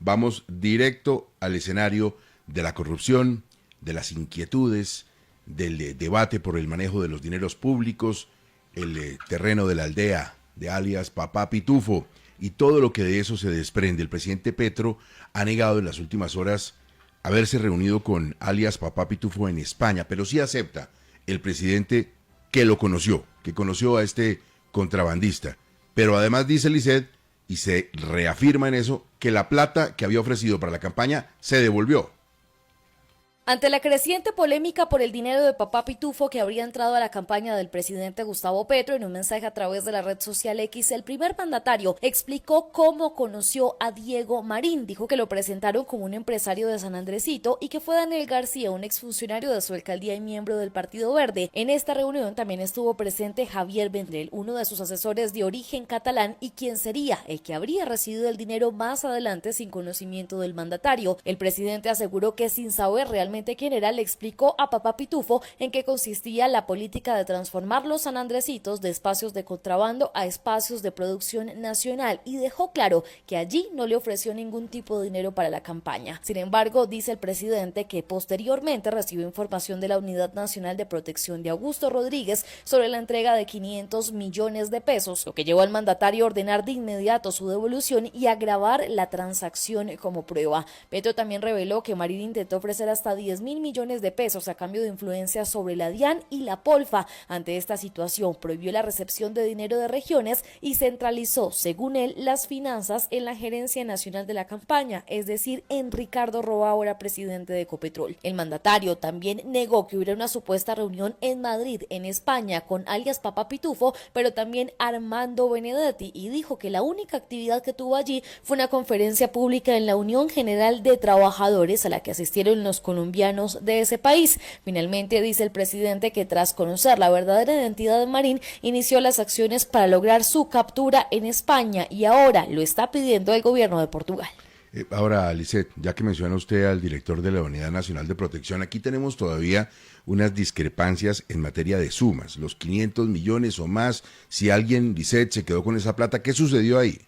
vamos directo al escenario de la corrupción, de las inquietudes, del debate por el manejo de los dineros públicos, el terreno de la aldea de alias Papá Pitufo y todo lo que de eso se desprende. El presidente Petro ha negado en las últimas horas haberse reunido con alias Papá Pitufo en España, pero sí acepta el presidente que lo conoció, que conoció a este contrabandista. Pero además dice Lisset, y se reafirma en eso, que la plata que había ofrecido para la campaña se devolvió. Ante la creciente polémica por el dinero de Papá Pitufo que habría entrado a la campaña del presidente Gustavo Petro, en un mensaje a través de la red social X, el primer mandatario explicó cómo conoció a Diego Marín. Dijo que lo presentaron como un empresario de San Andresito y que fue Daniel García, un exfuncionario de su alcaldía y miembro del Partido Verde. En esta reunión también estuvo presente Javier Vendrell, uno de sus asesores de origen catalán y quien sería el que habría recibido el dinero más adelante sin conocimiento del mandatario. El presidente aseguró que sin saber realmente quién era, le explicó a Papá Pitufo en qué consistía la política de transformar los sanandresitos de espacios de contrabando a espacios de producción nacional y dejó claro que allí no le ofreció ningún tipo de dinero para la campaña. Sin embargo, dice el presidente que posteriormente recibió información de la Unidad Nacional de Protección de Augusto Rodríguez sobre la entrega de 500 millones de pesos, lo que llevó al mandatario a ordenar de inmediato su devolución y a grabar la transacción como prueba. Petro también reveló que Marín intentó ofrecer hasta 10.000 millones de pesos a cambio de influencia sobre la DIAN y la Polfa. Ante esta situación, prohibió la recepción de dinero de regiones y centralizó, según él, las finanzas en la Gerencia Nacional de la Campaña, es decir, en Ricardo Roa, ahora presidente de Ecopetrol. El mandatario también negó que hubiera una supuesta reunión en Madrid, en España, con alias Papá Pitufo, pero también Armando Benedetti, y dijo que la única actividad que tuvo allí fue una conferencia pública en la Unión General de Trabajadores a la que asistieron los colombianos de ese país. Finalmente, dice el presidente que tras conocer la verdadera identidad de Marín, inició las acciones para lograr su captura en España y ahora lo está pidiendo el gobierno de Portugal. Ahora, Lisset, ya que menciona usted al director de la Unidad Nacional de Protección, aquí tenemos todavía unas discrepancias en materia de sumas, los 500 millones o más, si alguien, Lisset, se quedó con esa plata, ¿qué sucedió ahí?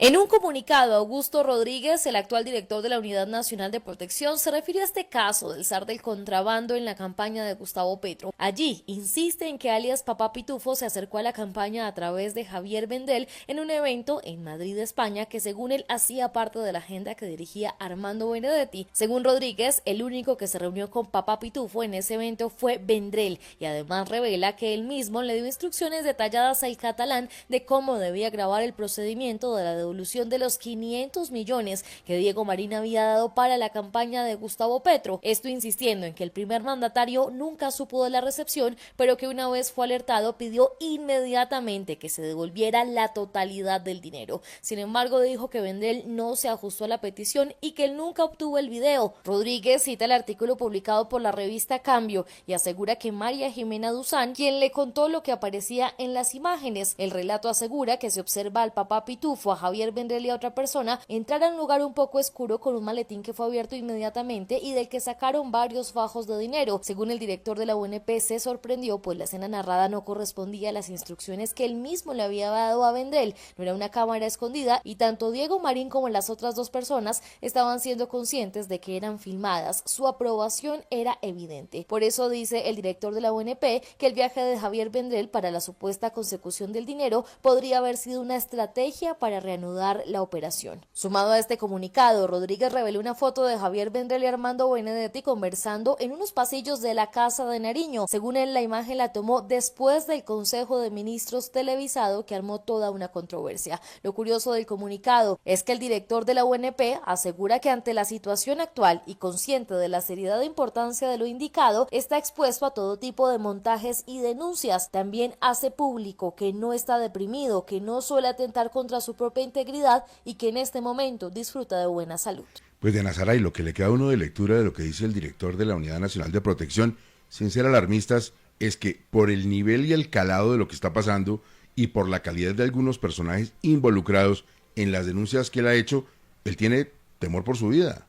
En un comunicado, Augusto Rodríguez, el actual director de la Unidad Nacional de Protección, se refiere a este caso del zar del contrabando en la campaña de Gustavo Petro. Allí insiste en que alias Papá Pitufo se acercó a la campaña a través de Javier Vendrell en un evento en Madrid, España, que según él hacía parte de la agenda que dirigía Armando Benedetti. Según Rodríguez, el único que se reunió con Papá Pitufo en ese evento fue Vendrell y además revela que él mismo le dio instrucciones detalladas al catalán de cómo debía grabar el procedimiento de la devolución de los 500 millones que Diego Marín había dado para la campaña de Gustavo Petro. Esto insistiendo en que el primer mandatario nunca supo de la recepción, pero que una vez fue alertado pidió inmediatamente que se devolviera la totalidad del dinero. Sin embargo, dijo que Vendrell no se ajustó a la petición y que él nunca obtuvo el video. Rodríguez cita el artículo publicado por la revista Cambio y asegura que María Jimena Duzán, quien le contó lo que aparecía en las imágenes. El relato asegura que se observa al Papá Pitufo, a Javier Vendrell y a otra persona entrar a un lugar un poco oscuro con un maletín que fue abierto inmediatamente y del que sacaron varios fajos de dinero. Según el director de la UNP, se sorprendió pues la escena narrada no correspondía a las instrucciones que él mismo le había dado a Vendrell. No era una cámara escondida y tanto Diego Marín como las otras dos personas estaban siendo conscientes de que eran filmadas. Su aprobación era evidente. Por eso dice el director de la UNP que el viaje de Javier Vendrell para la supuesta consecución del dinero podría haber sido una estrategia para reanudar la operación. Sumado a este comunicado, Rodríguez reveló una foto de Javier Vendrell y Armando Benedetti conversando en unos pasillos de la Casa de Nariño. Según él, la imagen la tomó después del Consejo de Ministros televisado que armó toda una controversia. Lo curioso del comunicado es que el director de la UNP asegura que ante la situación actual y consciente de la seriedad e importancia de lo indicado, está expuesto a todo tipo de montajes y denuncias. También hace público que no está deprimido, que no suele atentar contra su propia integridad y que en este momento disfruta de buena salud. Pues de Nazaray, lo que le queda a uno de lectura de lo que dice el director de la Unidad Nacional de Protección, sin ser alarmistas, es que por el nivel y el calado de lo que está pasando y por la calidad de algunos personajes involucrados en las denuncias que él ha hecho, él tiene temor por su vida.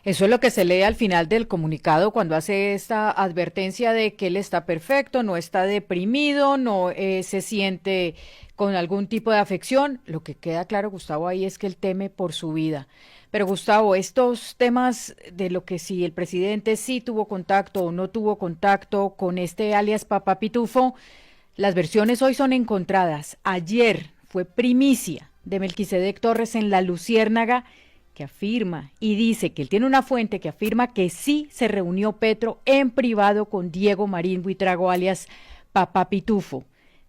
Eso es lo que se lee al final del comunicado cuando hace esta advertencia de que él está perfecto, no está deprimido, no se siente con algún tipo de afección. Lo que queda claro, Gustavo, ahí es que él teme por su vida. Pero Gustavo, estos temas de lo que si el presidente sí tuvo contacto o no tuvo contacto con este alias Papá Pitufo, las versiones hoy son encontradas. Ayer fue primicia de Melquisedec Torres en La Luciérnaga, que afirma y dice que él tiene una fuente que afirma que sí se reunió Petro en privado con Diego Marín Buitrago alias Papá Pitufo.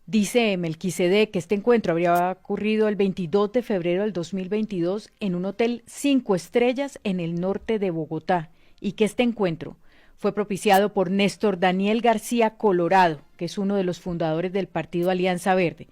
Dice Melquisedec que este encuentro habría ocurrido el 22 de febrero del 2022 en un hotel 5 estrellas en el norte de Bogotá y que este encuentro fue propiciado por Néstor Daniel García Colorado, que es uno de los fundadores del partido Alianza Verde.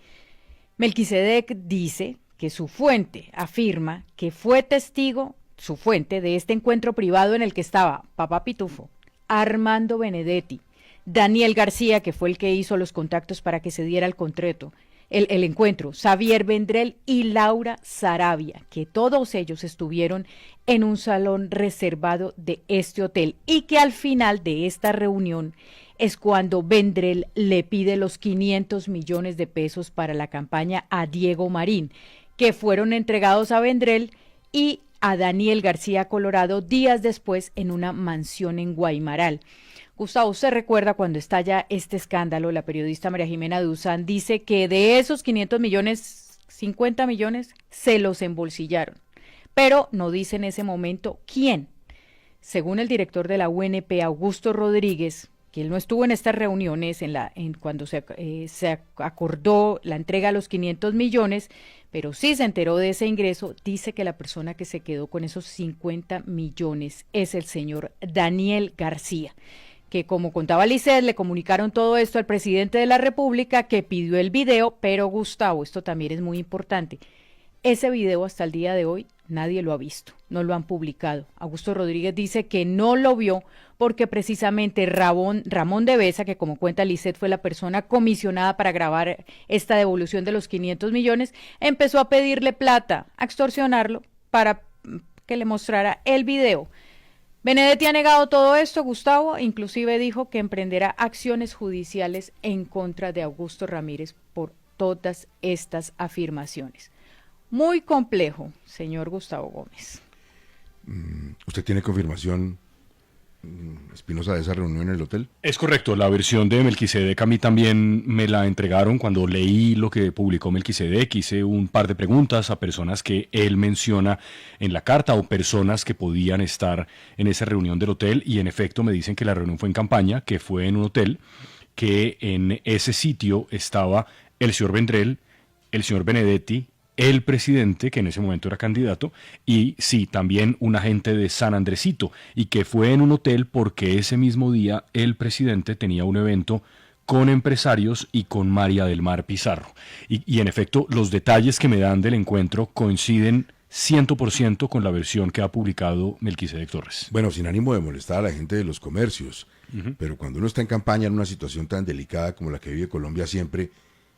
Melquisedec dice que su fuente afirma que fue testigo, su fuente, de este encuentro privado en el que estaba Papá Pitufo, Armando Benedetti, Daniel García, que fue el que hizo los contactos para que se diera el encuentro, Xavier Vendrell y Laura Sarabia, que todos ellos estuvieron en un salón reservado de este hotel y que al final de esta reunión es cuando Vendrell le pide los 500 millones de pesos para la campaña a Diego Marín, que fueron entregados a Vendrell y a Daniel García Colorado días después en una mansión en Guaymaral. Gustavo, ¿usted recuerda cuando estalla este escándalo? La periodista María Jimena Duzán dice que de esos 500 millones, 50 millones se los embolsillaron, pero no dice en ese momento quién. Según el director de la UNP, Augusto Rodríguez, que él no estuvo en estas reuniones cuando se acordó la entrega de los 500 millones, pero sí se enteró de ese ingreso, dice que la persona que se quedó con esos 50 millones es el señor Daniel García, que como contaba Lisset, le comunicaron todo esto al presidente de la República, que pidió el video, pero Gustavo, esto también es muy importante, ese video hasta el día de hoy nadie lo ha visto, no lo han publicado. Augusto Rodríguez dice que no lo vio porque precisamente Ramón de Besa, que como cuenta Lisset fue la persona comisionada para grabar esta devolución de los 500 millones, empezó a pedirle plata, a extorsionarlo para que le mostrara el video. Benedetti ha negado todo esto, Gustavo, inclusive dijo que emprenderá acciones judiciales en contra de Augusto Ramírez por todas estas afirmaciones. Muy complejo, señor Gustavo Gómez. ¿Usted tiene confirmación, Espinosa, de esa reunión en el hotel? Es correcto, la versión de Melquisedec a mí también me la entregaron cuando leí lo que publicó Melquisedec. Hice un par de preguntas a personas que él menciona en la carta o personas que podían estar en esa reunión del hotel y en efecto me dicen que la reunión fue en campaña, que fue en un hotel, que en ese sitio estaba el señor Vendrell, el señor Benedetti, el presidente, que en ese momento era candidato, y sí, también un agente de San Andresito, y que fue en un hotel porque ese mismo día el presidente tenía un evento con empresarios y con María del Mar Pizarro. Y en efecto, los detalles que me dan del encuentro coinciden 100% con la versión que ha publicado Melquisedec Torres. Bueno, sin ánimo de molestar a la gente de los comercios, pero cuando uno está en campaña en una situación tan delicada como la que vive Colombia siempre,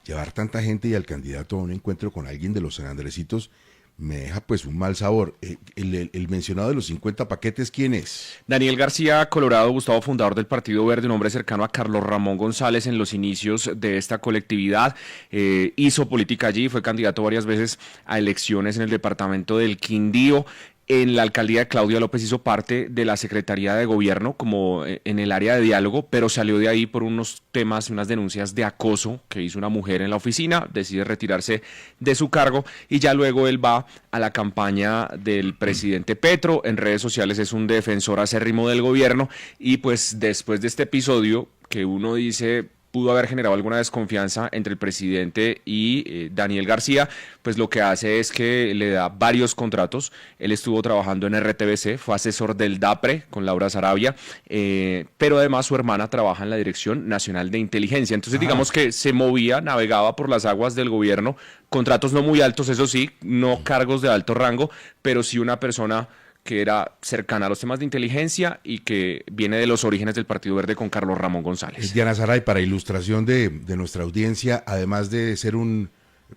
llevar tanta gente y al candidato a un encuentro con alguien de los San Andresitos me deja pues un mal sabor. El mencionado de los 50 paquetes, ¿quién es? Daniel García Colorado, Gustavo, fundador del Partido Verde, un hombre cercano a Carlos Ramón González en los inicios de esta colectividad. Hizo política allí, fue candidato varias veces a elecciones en el departamento del Quindío. En la alcaldía de Claudia López hizo parte de la Secretaría de Gobierno como en el área de diálogo, pero salió de ahí por unos temas, unas denuncias de acoso que hizo una mujer en la oficina, decide retirarse de su cargo y ya luego él va a la campaña del presidente Petro. En redes sociales es un defensor acérrimo del gobierno y pues después de este episodio que uno dice pudo haber generado alguna desconfianza entre el presidente y Daniel García, pues lo que hace es que le da varios contratos. Él estuvo trabajando en RTBC, fue asesor del DAPRE con Laura Sarabia, pero además su hermana trabaja en la Dirección Nacional de Inteligencia. Entonces digamos que se movía, navegaba por las aguas del gobierno, contratos no muy altos, eso sí, no cargos de alto rango, pero sí una persona que era cercana a los temas de inteligencia y que viene de los orígenes del Partido Verde con Carlos Ramón González. Diana Saray, para ilustración de nuestra audiencia, además de ser un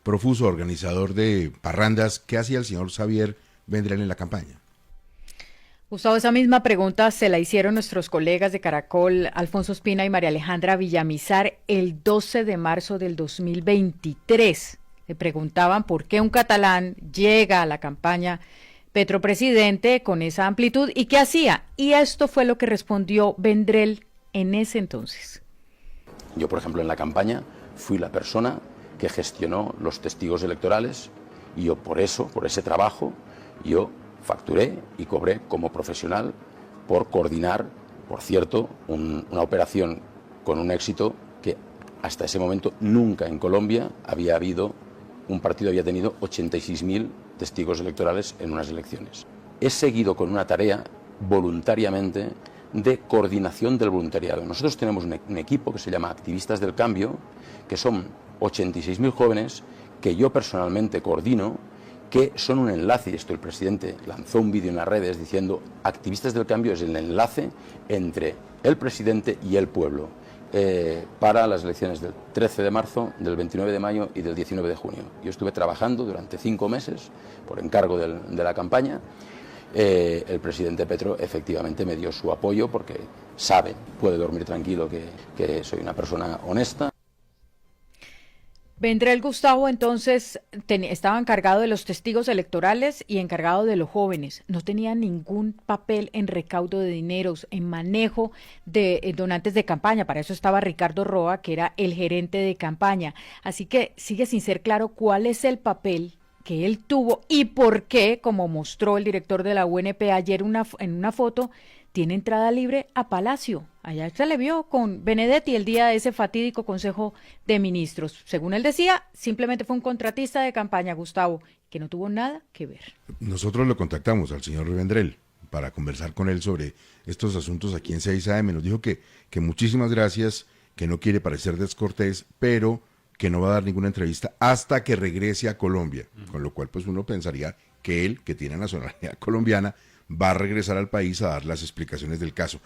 profuso organizador de parrandas, ¿qué hacía el señor Xavier Vendrell en la campaña? Gustavo, esa misma pregunta se la hicieron nuestros colegas de Caracol, Alfonso Espina y María Alejandra Villamizar, el 12 de marzo del 2023. Le preguntaban por qué un catalán llega a la campaña Petropresidente con esa amplitud y qué hacía. Y esto fue lo que respondió Vendrell en ese entonces. Yo, por ejemplo, en la campaña fui la persona que gestionó los testigos electorales y yo por ese trabajo, yo facturé y cobré como profesional por coordinar, por cierto, una operación con un éxito que hasta ese momento nunca en Colombia un partido había tenido 86.000 testigos electorales en unas elecciones. He seguido con una tarea voluntariamente de coordinación del voluntariado. Nosotros tenemos un equipo que se llama Activistas del Cambio, que son 86.000 jóvenes que yo personalmente coordino, que son un enlace, y esto el presidente lanzó un vídeo en las redes diciendo: Activistas del Cambio es el enlace entre el presidente y el pueblo para las elecciones del 13 de marzo, del 29 de mayo y del 19 de junio. Yo estuve trabajando durante 5 meses por encargo de la campaña. El presidente Petro efectivamente me dio su apoyo porque puede dormir tranquilo que soy una persona honesta. Vendrell, Gustavo, entonces estaba encargado de los testigos electorales y encargado de los jóvenes. No tenía ningún papel en recaudo de dineros, en manejo de donantes de campaña. Para eso estaba Ricardo Roa, que era el gerente de campaña. Así que sigue sin ser claro cuál es el papel que él tuvo y por qué, como mostró el director de la UNP ayer en una foto, tiene entrada libre a Palacio. Allá se le vio con Benedetti el día de ese fatídico Consejo de Ministros. Según él decía, simplemente fue un contratista de campaña, Gustavo, que no tuvo nada que ver. Nosotros lo contactamos al señor Vendrell para conversar con él sobre estos asuntos aquí en 6 AM. Nos dijo que muchísimas gracias, que no quiere parecer descortés, pero que no va a dar ninguna entrevista hasta que regrese a Colombia. Con lo cual, pues uno pensaría que él, que tiene nacionalidad colombiana, va a regresar al país a dar las explicaciones del caso.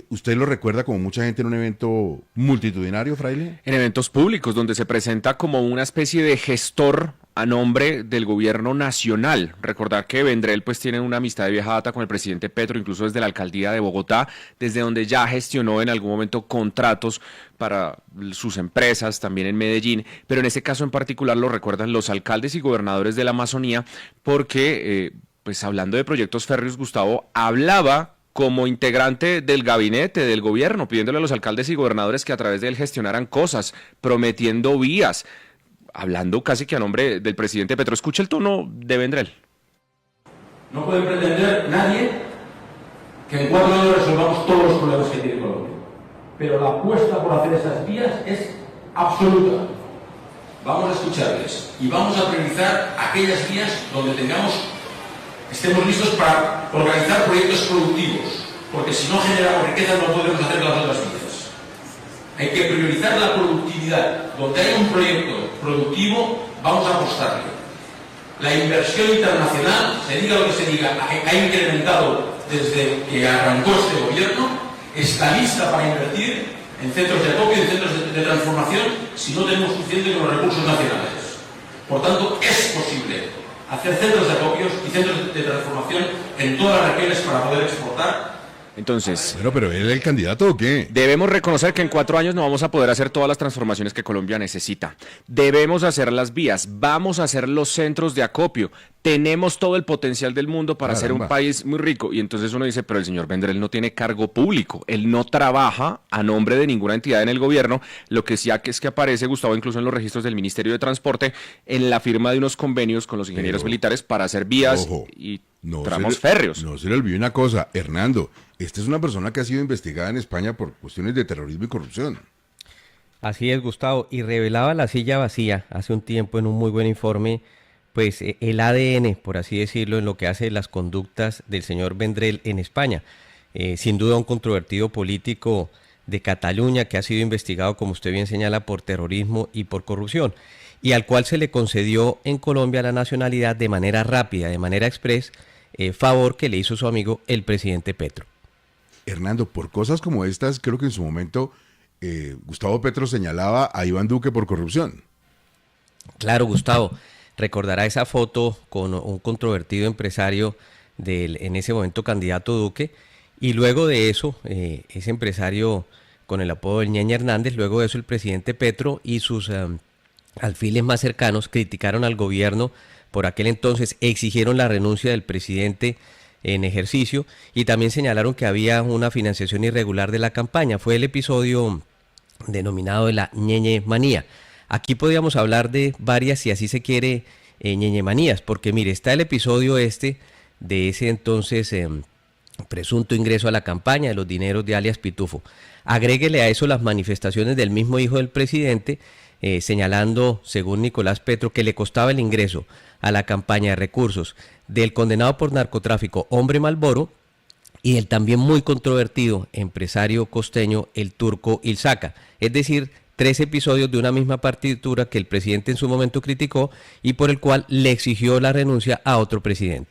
¿Usted lo recuerda como mucha gente en un evento multitudinario, Fraile? En eventos públicos, donde se presenta como una especie de gestor a nombre del gobierno nacional. Recordar que Vendrell pues tiene una amistad de vieja data con el presidente Petro, incluso desde la alcaldía de Bogotá, desde donde ya gestionó en algún momento contratos para sus empresas, también en Medellín, pero en este caso en particular lo recuerdan los alcaldes y gobernadores de la Amazonía, porque pues hablando de proyectos férreos, Gustavo hablaba como integrante del gabinete del gobierno, pidiéndole a los alcaldes y gobernadores que a través de él gestionaran cosas, prometiendo vías, hablando casi que a nombre del presidente Petro. Escucha el tono de Vendrell. No puede pretender nadie que en 4 años resolvamos todos los problemas que tiene Colombia, pero la apuesta por hacer esas vías es absoluta. Vamos a escucharles y vamos a priorizar aquellas vías donde estemos listos para organizar proyectos productivos, porque si no generamos riqueza no podemos hacer las otras vías. Hay que priorizar la productividad. Donde haya un proyecto productivo, vamos a apostarle. La inversión internacional, se diga lo que se diga, ha incrementado desde que arrancó este gobierno, está lista para invertir en centros de acopio y en centros de transformación si no tenemos suficiente con los recursos nacionales. Por tanto, es posible hacer centros de acopios y centros de transformación en todas las regiones para poder exportar. Entonces, Bueno, pero ¿él es el candidato o qué? debemos reconocer que en 4 años no vamos a poder hacer todas las transformaciones que Colombia necesita. Debemos hacer las vías, vamos a hacer los centros de acopio. Tenemos todo el potencial del mundo para ser un país muy rico. Y entonces uno dice, pero el señor Vendrell no tiene cargo público. Él no trabaja a nombre de ninguna entidad en el gobierno. Lo que sí es que aparece, Gustavo, incluso en los registros del Ministerio de Transporte, en la firma de unos convenios con los ingenieros militares para hacer vías y tramos férreos. No se le olvide una cosa, Hernando. Esta es una persona que ha sido investigada en España por cuestiones de terrorismo y corrupción. Así es, Gustavo, y revelaba la silla vacía hace un tiempo en un muy buen informe, pues el ADN, por así decirlo, en lo que hace las conductas del señor Vendrell en España. Sin duda un controvertido político de Cataluña que ha sido investigado, como usted bien señala, por terrorismo y por corrupción, y al cual se le concedió en Colombia la nacionalidad de manera rápida, de manera express, favor que le hizo su amigo el presidente Petro. Hernando, por cosas como estas, creo que en su momento Gustavo Petro señalaba a Iván Duque por corrupción. Claro, Gustavo, recordará esa foto con un controvertido empresario del en ese momento candidato Duque, y luego de eso, ese empresario con el apodo del Ñeñe Hernández, luego de eso el presidente Petro y sus alfiles más cercanos criticaron al gobierno por aquel entonces, exigieron la renuncia del presidente en ejercicio y también señalaron que había una financiación irregular de la campaña. Fue el episodio denominado de la Ñeñe Manía. Aquí podríamos hablar de varias, si así se quiere, Ñeñe Manías, porque mire, está el episodio de ese entonces presunto ingreso a la campaña de los dineros de alias Pitufo. Agréguele a eso las manifestaciones del mismo hijo del presidente, señalando, según Nicolás Petro, que le costaba el ingreso a la campaña de recursos del condenado por narcotráfico Hombre Malboro y del también muy controvertido empresario costeño el Turco Ilzaca. Es decir, 3 episodios de una misma partitura que el presidente en su momento criticó y por el cual le exigió la renuncia a otro presidente.